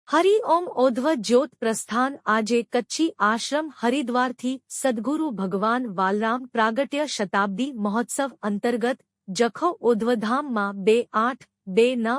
હરિઓમ ઓધ્વ જ્યોત પ્રસ્થાન આજે કચ્છી આશ્રમ હરિદ્વારથી સદ્ગુરુ ભગવાન વાલરામ પ્રાગટ્ય શતાબ્દી મહોત્સવ અંતર્ગત જખૌ ઓધ્વધામમાં 2-8-2-9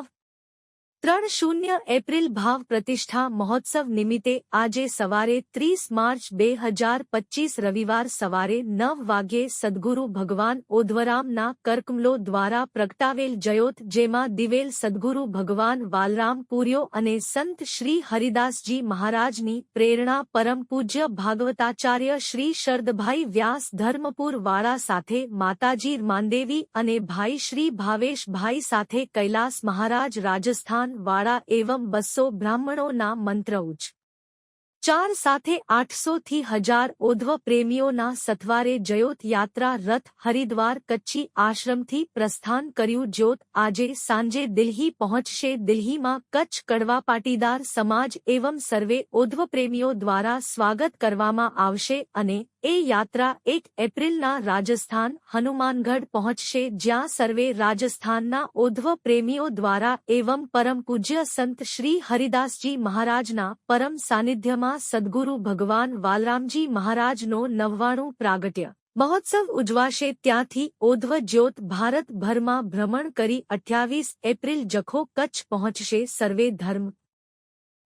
3-0 એપ્રિલ ભાવ પ્રતિષ્ઠા મહોત્સવ નિમિત્તે આજે સવારે 30 માર્ચ 2025 રવિવાર સવારે 9 વાગ્યે સદ્ગુરુ ભગવાન ઓધવરામના કરકમલો દ્વારા પ્રગટાવેલ જયોત જેમાં દિવેલ સદ્ગુરુ ભગવાન વાલરામ પૂર્યો અને સંત શ્રી હરિદાસજી મહારાજની પ્રેરણા પરમ પૂજ્ય ભાગવતાચાર્ય શ્રી શરદભાઈ વ્યાસ ધર્મપુર વાળા સાથે માતાજી માંદેવી અને ભાઈ શ્રી ભાવેશભાઈ સાથે કૈલાસ મહારાજ રાજસ્થાન વાળા એવં 200 બ્રાહ્મણોના મંત્ર ઉચ્ચાર સાથે 800 થી 1000 ઓધ્વ પ્રેમીઓના સથવારે જયોત યાત્રા રથ હરિદ્વાર કચ્છી આશ્રમથી પ્રસ્થાન કર્યું. જ્યોત આજે સાંજે દિલ્હી પહોંચશે. દિલ્હીમાં કચ્છ કડવા પાટીદાર સમાજ એવં સર્વે ઓધ્વ પ્રેમીઓ દ્વારા સ્વાગત કરવામાં આવશે અને એ યાત્રા 1 એપ્રિલના રાજસ્થાન હનુમાનગઢ પહોંચશે જ્યાં સર્વે રાજસ્થાનના ઓધ્વ પ્રેમીઓ દ્વારા એવં પરમ પૂજ્ય સંત શ્રી હરિદાસજી મહારાજના પરમ સાનિધ્યમાં સદ્ગુરુ ભગવાન વાલરામજી મહારાજનો 99 પ્રાગટ્ય મહોત્સવ ઉજવાશે. ત્યાંથી ઓધ્વ જ્યોત ભારતભરમાં ભ્રમણ કરી 28 એપ્રિલ જખૌ કચ્છ પહોંચશે. સર્વે ધર્મ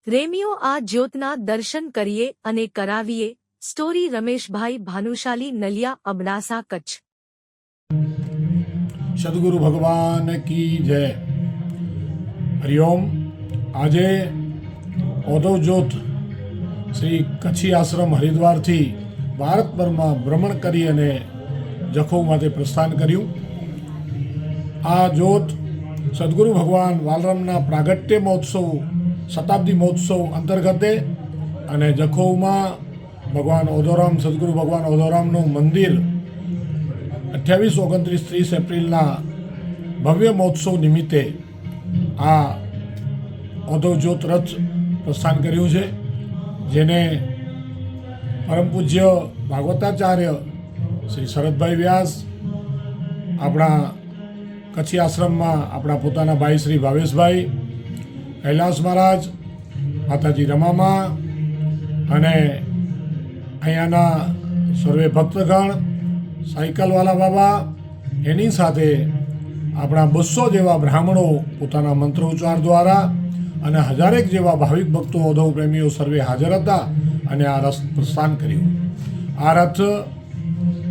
પ્રેમીઓ આ જ્યોતના દર્શન કરીએ અને કરાવીએ. સ્ટોરી રમેશભાઈ ભાનુશાલી નલિયા અબડાસા કચ્છ. સદગુરુ ભગવાન કી જય. હરિઓમ. આજે ઓધવ જ્યોત શ્રી કચ્છી આશ્રમ હરિદ્વારથી ભારતભરમાં ભ્રમણ કરી અને જખૌ માટે પ્રસ્થાન કર્યું. આ જ્યોત સદગુરુ ભગવાન વાલરામના પ્રાગટ્ય મહોત્સવ શતાબ્દી મહોત્સવ અંતર્ગતે અને જખૌમાં ભગવાન ઓધવરામ સદગુરુ ભગવાન ઓધવરામનું મંદિર 28, 29, 30 એપ્રિલના ભવ્ય મહોત્સવ નિમિત્તે આ ઓધવ જ્યોત રથ પ્રસ્થાન કર્યું છે, જેને પરમ પૂજ્ય ભાગવતાચાર્ય શ્રી શરદભાઈ વ્યાસ, આપણા કચ્છી આશ્રમમાં આપણા પોતાના ભાઈ શ્રી ભાવેશભાઈ, કૈલાસ મહારાજ, માતાજી રમામા અને અહીંયાના સર્વે ભક્તગણ, સાયકલવાલા બાબા, એની સાથે આપણા 200 જેવા બ્રાહ્મણો પોતાના મંત્રોચ્ચાર દ્વારા અને 1000 જેવા ભાવિક ભક્તો ઓધવ પ્રેમીઓ સર્વે હાજર હતા અને આ રથ પ્રસ્થાન કર્યું. આ રથ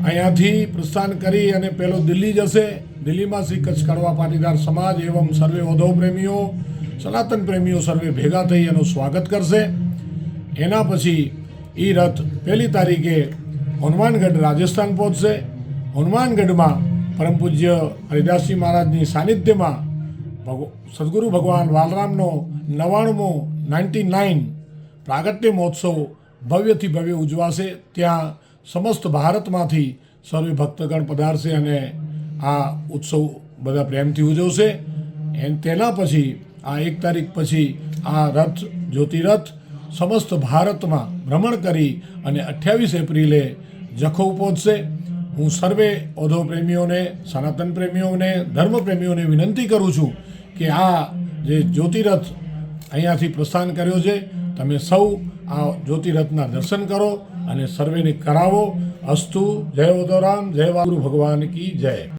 અહીંયાથી પ્રસ્થાન કરી અને પહેલો દિલ્હી જશે. દિલ્હીમાં શ્રી કચ્છ કડવા પાટીદાર સમાજ એવં સર્વે ઓધવ પ્રેમીઓ, સનાતન પ્રેમીઓ સર્વે ભેગા થઈ એનું સ્વાગત કરશે. એના પછી એ રથ 1 તારીખે હનુમાનગઢ રાજસ્થાન પહોંચશે. હનુમાનગઢમાં પરમ પૂજ્ય હરિદાસજી મહારાજની સાનિધ્યમાં સદગુરુ ભગવાન વાલરામનો 99 પ્રાગટ્ય મહોત્સવ ભવ્યથી ભવ્ય ઉજવાશે. ત્યાં સમસ્ત ભારતમાંથી સર્વે ભક્તગણ પધારશે અને આ ઉત્સવ બધા પ્રેમથી ઉજવશે. તેના પછી આ 1 તારીખ પછી આ રથ જ્યોતિરથ સમસ્ત ભારતમાં ભ્રમણ કરી અને 28 એપ્રિલે જખૌ પહોંચશે. હું સર્વે ઓધવ પ્રેમીઓને, સનાતન પ્રેમીઓને, ધર્મ પ્રેમીઓને વિનંતી કરું છું કે આ જે જ્યોતિરથ અહીંયાથી પ્રસ્થાન કર્યો છે, તમે સૌ આ જ્યોતિરથના દર્શન કરો અને સર્વેને કરાવો. અસ્તુ. જય ઓધવરામ. જય વાલુ ભગવાન કી જય.